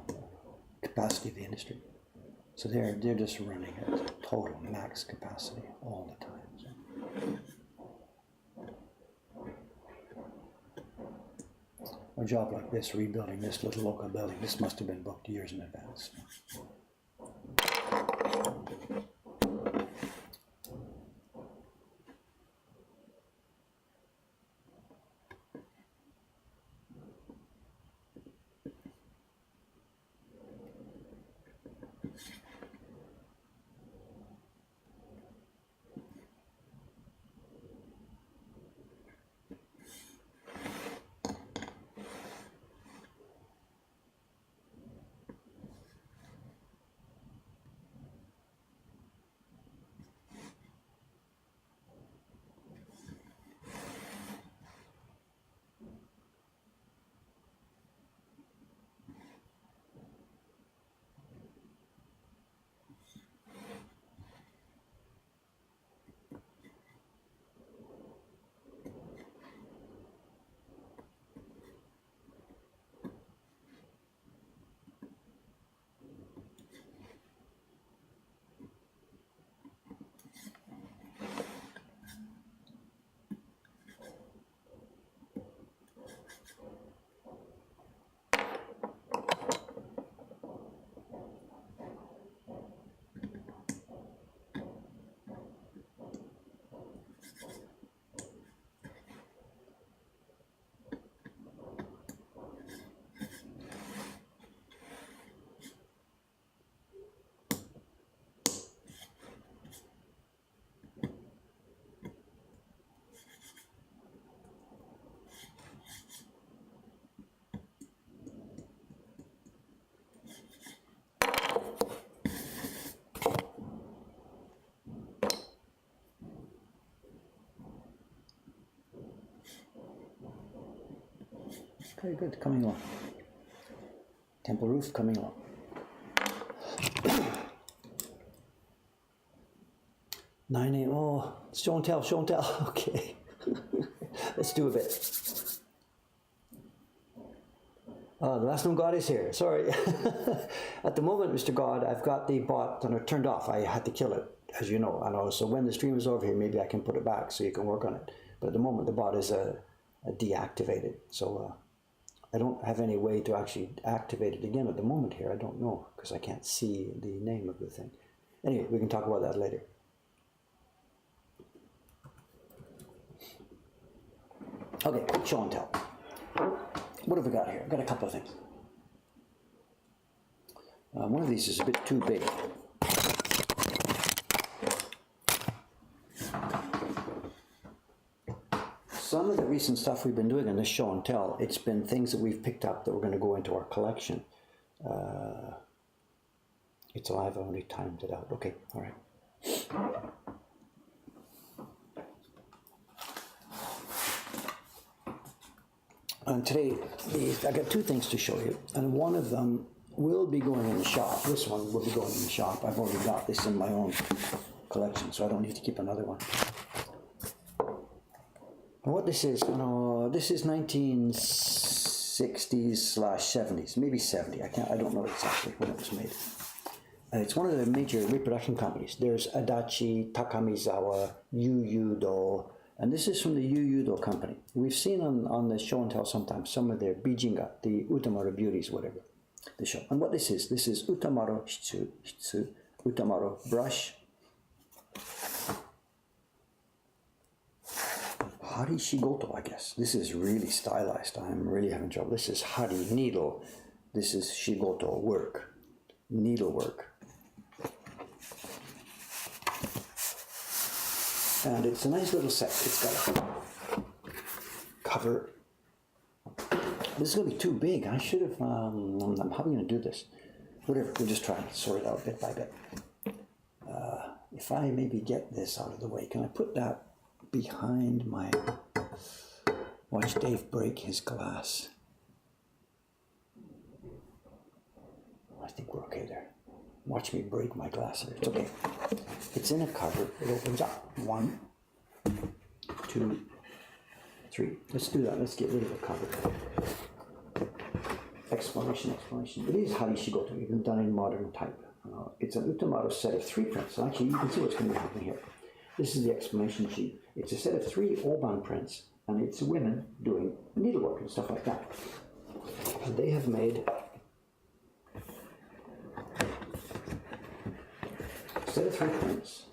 capacity of the industry. So they're just running at total max capacity all the time. So. A job like this, rebuilding this little local building, this must have been booked years in advance. very good, coming along. Temple roof coming along. Nine eight. Oh, show and tell. Okay, let's do a bit. The last known God is here. Sorry. At the moment, Mr. God, I've got the bot turned off. I had to kill it, as you know. And also, when the stream is over here, maybe I can put it back so you can work on it. But at the moment, the bot is deactivated. So I don't have any way to actually activate it again at the moment here. I don't know, because I can't see the name of the thing. Anyway, we can talk about that later. Okay, quick show and tell. What have we got here? I've got a couple of things. One of these is a bit too big. Some of the recent stuff we've been doing in this show and tell, it's been things that we've picked up that we're going to go into our collection. It's alive, I only timed it out. Okay, all right. And today, I got two things to show you, and one of them will be going in the shop. This one will be going in the shop. I've already got this in my own collection, so I don't need to keep another one. And what this is, this is 1960s/70s, maybe 70. I don't know exactly when it was made. It's one of the major reproduction companies. There's Adachi, Takamizawa, Yu-Yu-Do, and this is from the Yu-Yu-Do company. We've seen on the show and tell sometimes some of their Bijinga, the Utamaro beauties, whatever, the show. And what this is Utamaro Hitsu, Utamaro brush, Hari Shigoto, I guess. This is really stylized. I'm really having trouble. This is Hari needle. This is Shigoto work, needlework. And it's a nice little set. It's got a cover. This is going to be too big. I should have, how are we going to do this? Whatever, we'll just try and sort it out bit by bit. If I maybe get this out of the way, can I put that behind my, watch Dave break his glass. I think we're okay there. Watch me break my glass here. It's okay. It's in a cover. It opens up. 1, 2, 3. Let's do that. Let's get rid of the cover. Explanation. It is Hari Shigoto, even done in modern type. It's an Utamaro set of 3 prints. So actually, you can see what's going to be happening here. This is the explanation sheet. It's a set of 3 Oban prints, and it's women doing needlework and stuff like that. And they have made a set of 3 prints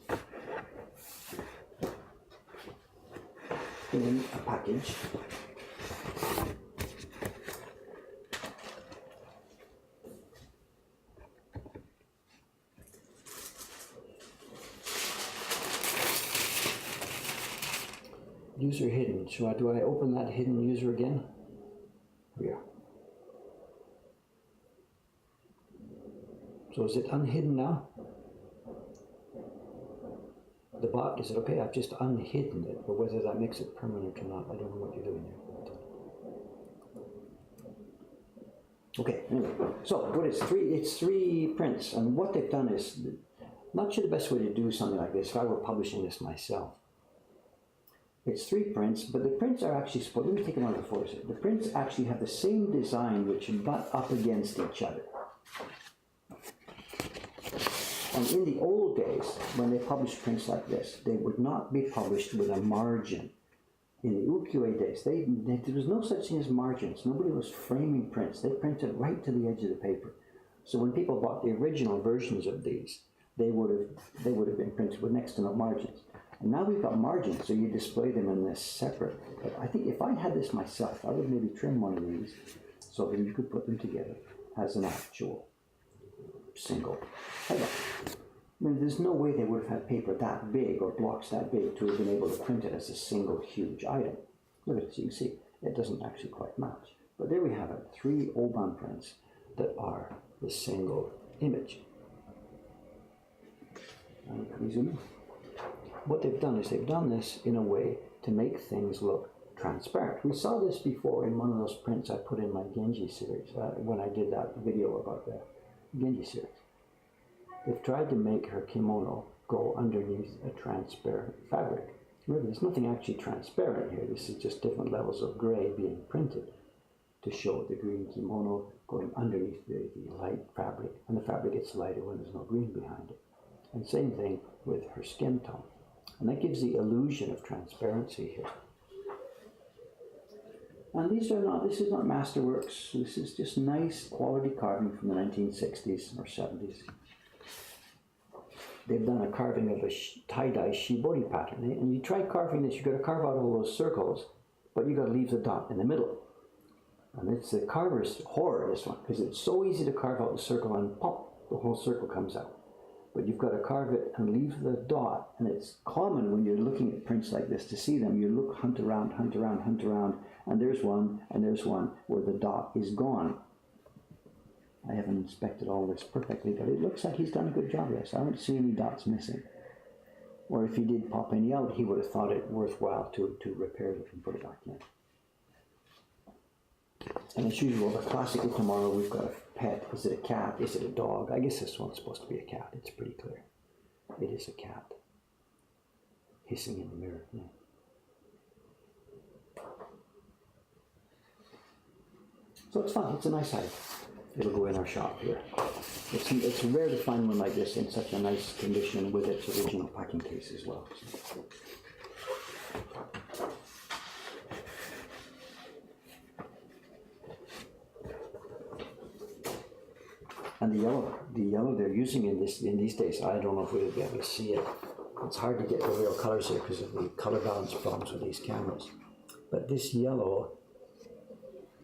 in a package. User hidden. Do I open that hidden user again? Yeah. So is it unhidden now? The bot, is it okay? I've just unhidden it, but whether that makes it permanent or not, I don't know what you're doing there. Okay, anyway, so what is 3? It's 3 prints, and what they've done is, not sure the best way to do something like this, if I were publishing this myself. It's 3 prints, but the prints are actually supposed, let me take another photo here. The prints actually have the same design which butt up against each other. And in the old days, when they published prints like this, they would not be published with a margin. In the ukiyo-e days, there was no such thing as margins. Nobody was framing prints. They printed right to the edge of the paper. So when people bought the original versions of these, they would have been printed with next to no margins. And now we've got margins, so you display them in this separate. But I think if I had this myself, I would maybe trim one of these so that you could put them together as an actual single header. I mean, there's no way they would have had paper that big or blocks that big to have been able to print it as a single huge item. Look at it, so you can see it doesn't actually quite match. But there we have it, 3 Oban prints that are the single image. And can we zoom in? What they've done is they've done this in a way to make things look transparent. We saw this before in one of those prints I put in my Genji series, when I did that video about the Genji series. They've tried to make her kimono go underneath a transparent fabric. Remember, there's nothing actually transparent here. This is just different levels of gray being printed to show the green kimono going underneath the light fabric, and the fabric gets lighter when there's no green behind it. And same thing with her skin tone. And that gives the illusion of transparency here. And this is not masterworks. This is just nice quality carving from the 1960s or 70s. They've done a carving of a tie-dye shibori pattern. And you try carving this, you've got to carve out all those circles, but you've got to leave the dot in the middle. And it's the carver's horror, this one, because it's so easy to carve out the circle and pop, the whole circle comes out. But you've got to carve it and leave the dot, and it's common when you're looking at prints like this to see them. You look, hunt around, and there's one where the dot is gone. I haven't inspected all this perfectly, but it looks like he's done a good job of this. I don't see any dots missing. Or if he did pop any out, he would have thought it worthwhile to repair it and put it back in. And as usual, the classic Utamaro, we've got a pet. Is it a cat? Is it a dog? I guess this one's supposed to be a cat. It's pretty clear. It is a cat. Hissing in the mirror. Yeah. So it's fun. It's a nice item. It'll go in our shop here. It's rare to find one like this in such a nice condition with its original packing case as well. And the yellow they're using in these days, I don't know if we'll be able to see it. It's hard to get the real colors here because of the color balance problems with these cameras. But this yellow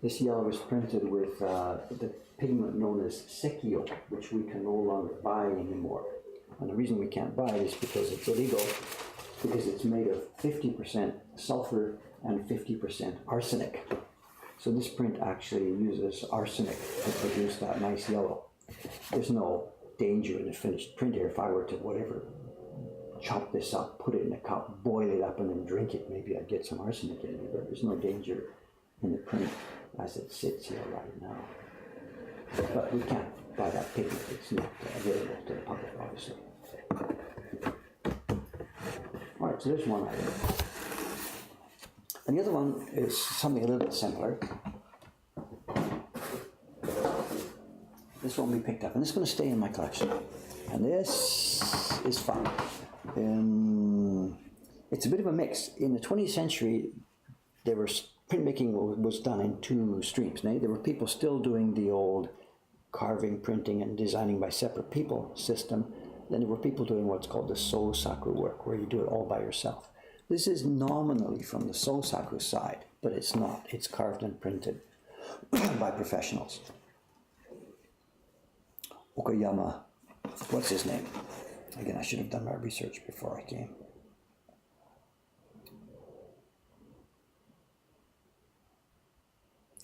is printed with the pigment known as sekio, which we can no longer buy anymore. And the reason we can't buy it is because it's illegal, because it's made of 50% sulfur and 50% arsenic. So this print actually uses arsenic to produce that nice yellow. There's no danger in the finished print here. If I were to chop this up, put it in a cup, boil it up and then drink it, maybe I'd get some arsenic in it, but there's no danger in the print as it sits here right now. But we can't buy that pigment. It's not available to the public, obviously. All right, so there's one item. And the other one is something a little bit simpler. This one we picked up, and this is going to stay in my collection. And this is fun. It's a bit of a mix. In the 20th century, printmaking was done in two streams. There were people still doing the old carving, printing, and designing by separate people system. Then there were people doing what's called the Sosaku work, where you do it all by yourself. This is nominally from the Sosaku side, but it's not. It's carved and printed by professionals. Okayama, what's his name? Again, I should have done my research before I came.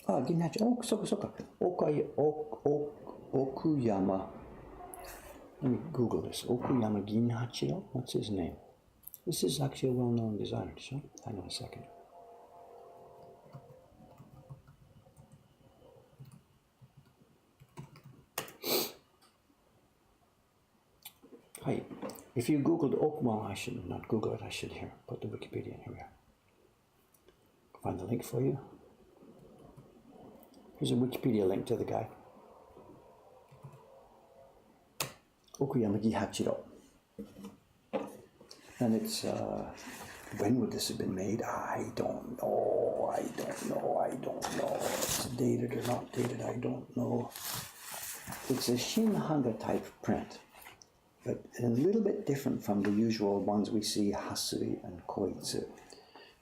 Ginhachi. Oh, soka. Okuyama. Let me Google this. Okuyama Ginhachiro? What's his name? This is actually a well-known designer, so hang on a second. Hi. If you Googled well, I should not Google it, I should here. Put the Wikipedia in here. Find the link for you. Here's a Wikipedia link to the guy. Okuyama Ginhachiro. And it's, when would this have been made? I don't know. It's dated or not dated, I don't know. It's a Shinhanga type print, but a little bit different from the usual ones we see, Hasui and Koitsu.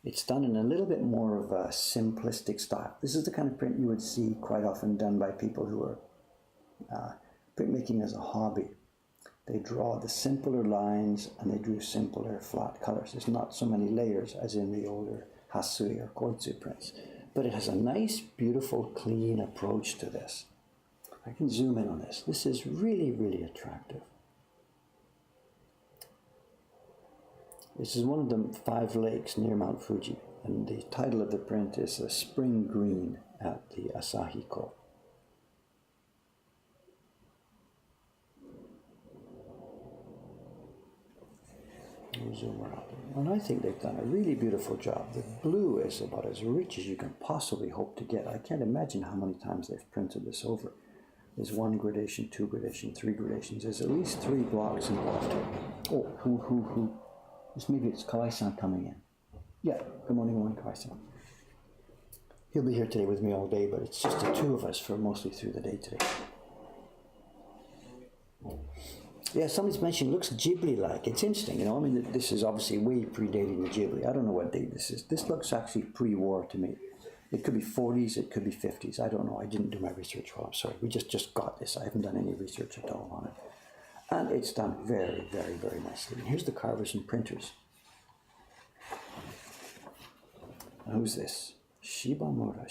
It's done in a little bit more of a simplistic style. This is the kind of print you would see quite often done by people who are printmaking as a hobby. They draw the simpler lines and they do simpler flat colors. There's not so many layers as in the older Hasui or Koitsu prints. But it has a nice, beautiful, clean approach to this. I can zoom in on this. This is really, really attractive. This is one of the 5 lakes near Mount Fuji. And the title of the print is a Spring Green at the Asahiko. Zoom around. And I think they've done a really beautiful job. The blue is about as rich as you can possibly hope to get. I can't imagine how many times they've printed this over. There's 1 gradation, 2 gradation, 3 gradations. There's at least 3 blocks involved. Oh, who? Maybe it's Kawai-san coming in. Yeah, good morning, Kawai-san. He'll be here today with me all day, but it's just the 2 of us for mostly through the day today. Yeah, somebody's mentioned it looks Ghibli-like. It's interesting, I mean, this is obviously way predating the Ghibli. I don't know what date this is. This looks actually pre-war to me. It could be 40s, it could be 50s. I don't know. I didn't do my research well. I'm sorry. We just got this. I haven't done any research at all on it. And it's done very, very, very nicely. And here's the carvers and printers. Who's this? Shimamura.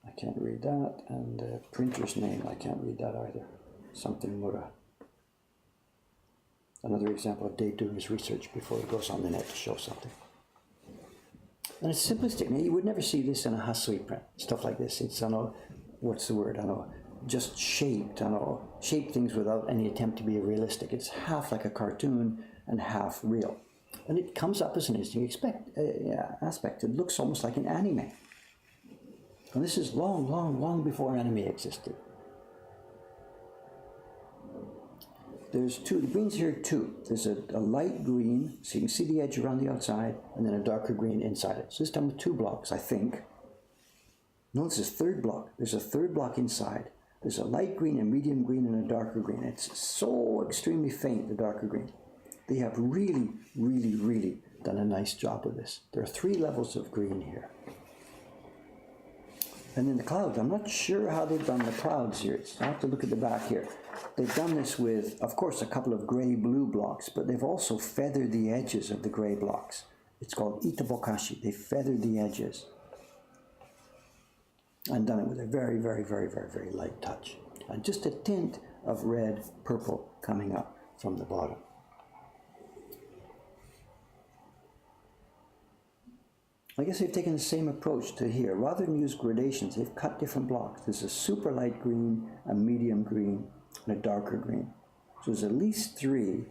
I can't read that. And the printer's name, I can't read that either. Something Mura. Another example of Dave doing his research before he goes on the net to show something. And it's simplistic. Now, you would never see this in a Hasui print, stuff like this. It's, what's the word? Just shaped, shape things without any attempt to be realistic. It's half like a cartoon and half real. And it comes up as an interesting aspect. It looks almost like an anime. And this is long, long, long before anime existed. There's 2, the greens here are 2. There's a light green, so you can see the edge around the outside, and then a darker green inside it. So it's done with 2 blocks, I think. No, this is 3rd block. There's a 3rd block inside. There's a light green, a medium green, and a darker green. It's so extremely faint, the darker green. They have really, really, really done a nice job with this. There are 3 levels of green here. And then the clouds, I'm not sure how they've done the clouds here. I have to look at the back here. They've done this with, of course, a couple of gray-blue blocks, but they've also feathered the edges of the gray blocks. It's called itabokashi. They feathered the edges and done it with a very, very, very, very, very light touch. And just a tint of red, purple coming up from the bottom. I guess they've taken the same approach to here. Rather than use gradations, they've cut different blocks. There's a super light green, a medium green, and a darker green. So there's at least 3,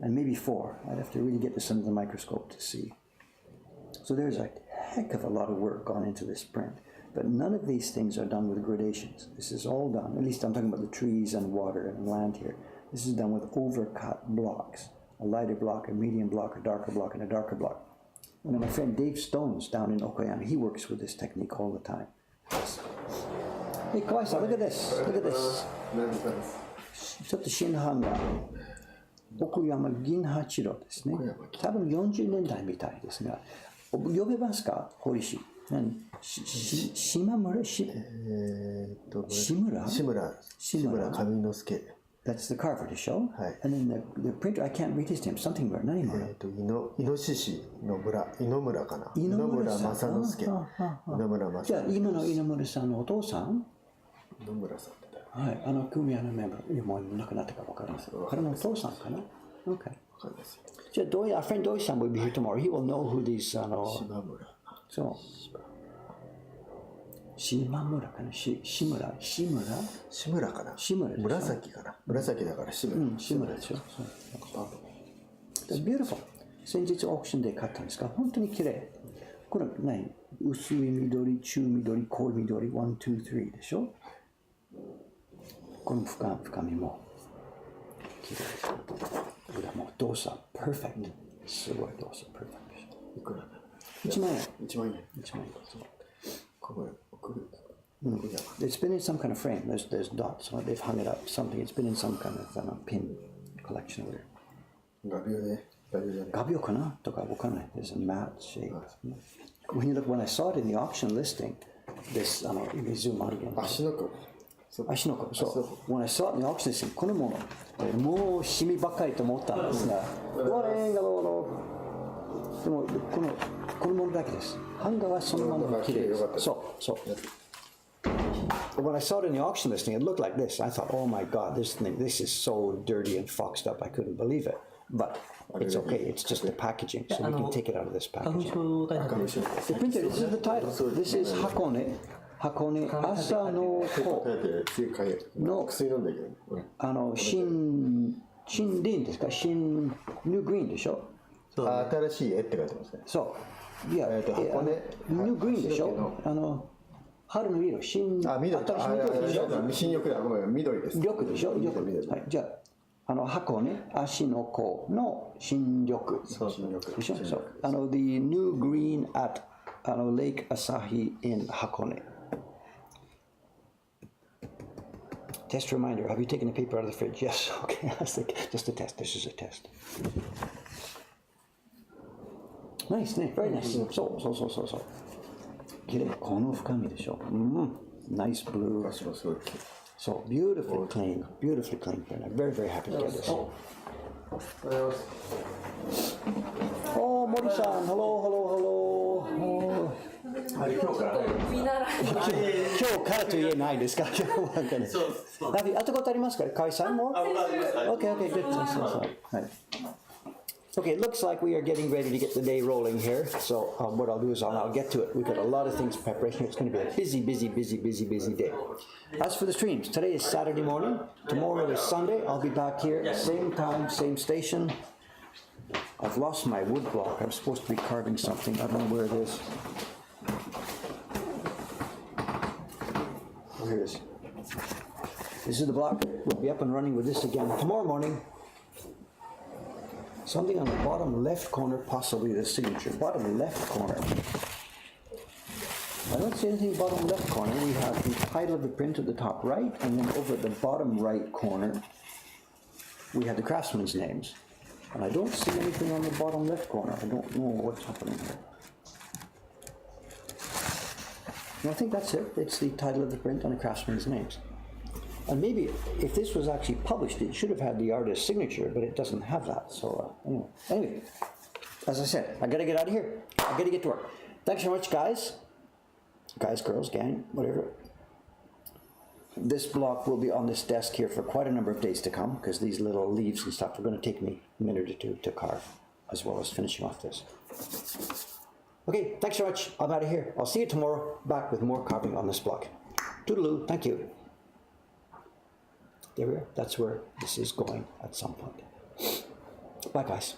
and maybe 4. I'd have to really get this under the microscope to see. So there's a heck of a lot of work gone into this print. But none of these things are done with gradations. This is all done, at least I'm talking about the trees and water and land here. This is done with overcut blocks. A lighter block, a medium block, a darker block, and a darker block. And my friend Dave Stones down in Okayama, he works with this technique all the time. Hey, Kawai-san, look at this. Look at this. ちょっと新版が奥山銀八郎ですね。多分40年代みたいですが、呼べますか、堀氏。島村志村上之助。That's the carver to show. And then the printer, I can't read his name. Something about 何村？イノシシの村、猪村かな。猪村正之助。猪村正之助。じゃあ今の猪村さんのお父さん？野村さんってはい、組合のメンバー、もう亡くなったか分かりません。彼のお父さんかな？ Okay. わかんないですよ。じゃあour friend Doiさん will be here tomorrow. He will know who these 島村。そう。島村かな？志村かな？志村。紫かな？紫だから志村。志村でしょ。That's beautiful. 先日オークションで買ったんですが、本当に綺麗。これ何？薄い緑、中緑、濃い緑、1、2、3でしょ。この深みも綺麗。裏も動作 perfect。すごい動作 perfect。いくらだ？1万円。1万円。1万円。これIt's been in some kind of frame. There's dots. So they've hung it up. Something. It's been in some kind of pin collection over there. 画鋲で。画鋲かなとかわかんない。There's a matte shape. When I saw it in the auction listing, this zoom out again. 足の子。足の子。So when I saw it in the auction listing, このものもうシミばっかりと思ったんですが、でもこのものだけです。版画はそのまま綺麗です。そう。When I saw it in the auction listing, it looked like this. I thought, oh my God, this is so dirty and foxed up. I couldn't believe it. but it's okay. It's just the packaging, so we can take it out of this 花粉 packaging. 症対策 The printer, this is the title. This is Hakone. Hakone Asa no 書 Ko. いて次書いて薬飲んだけど、新林ですか？新ニューグリーンでしょ？新しい絵って書いてますね。そう。いや、箱根ニューグリーンでしょ？春の色、新緑、新しい緑でしょ？新緑だ、ごめん、緑です。緑でしょ？緑。はい、じゃあ、箱根、足の甲の新緑。そう、新緑。でしょ？そう。the new green at Lake Asahi in Hakone. Test reminder, have you taken the paper out of the fridge? Yes, okay, I was like, just a test, this is a test. Nice, very nice. So. 綺麗、この深みでしょ。Nice blue. すごいすごい。 So, beautifully clean printer. I'm very, very happy to get this. Oh, Mori-san, hello. 今日から見習い。今日からと言えないですか？今日はね。ナビ、あとことありますか？解散も？ Okay, good. はい。Okay, it looks like we are getting ready to get the day rolling here. So what I'll do is I'll get to it. We've got a lot of things in preparation. It's going to be a busy day. As for the streams, today is Saturday morning. Tomorrow is Sunday. I'll be back here, same time, same station. I've lost my wood block. I'm supposed to be carving something. I don't know where it is. Oh, here it is. This is the block. We'll be up and running with this again tomorrow morning. Something on the bottom left corner, possibly the signature. Bottom left corner. I don't see anything bottom left corner. We have the title of the print at the top right, and then over at the bottom right corner, we have the craftsman's names. And I don't see anything on the bottom left corner. I don't know what's happening here. No, I think that's it. It's the title of the print and the craftsman's names. And maybe if this was actually published, it should have had the artist's signature, but it doesn't have that. So anyway, as I said, I gotta get out of here. I gotta get to work. Thanks very much, guys, girls, gang, whatever. This block will be on this desk here for quite a number of days to come, because these little leaves and stuff are going to take me a minute or two to carve, as well as finishing off this. Okay, thanks very much. I'm out of here. I'll see you tomorrow, back with more carving on this block. Toodaloo, thank you. There we are. That's where this is going at some point. Bye, guys.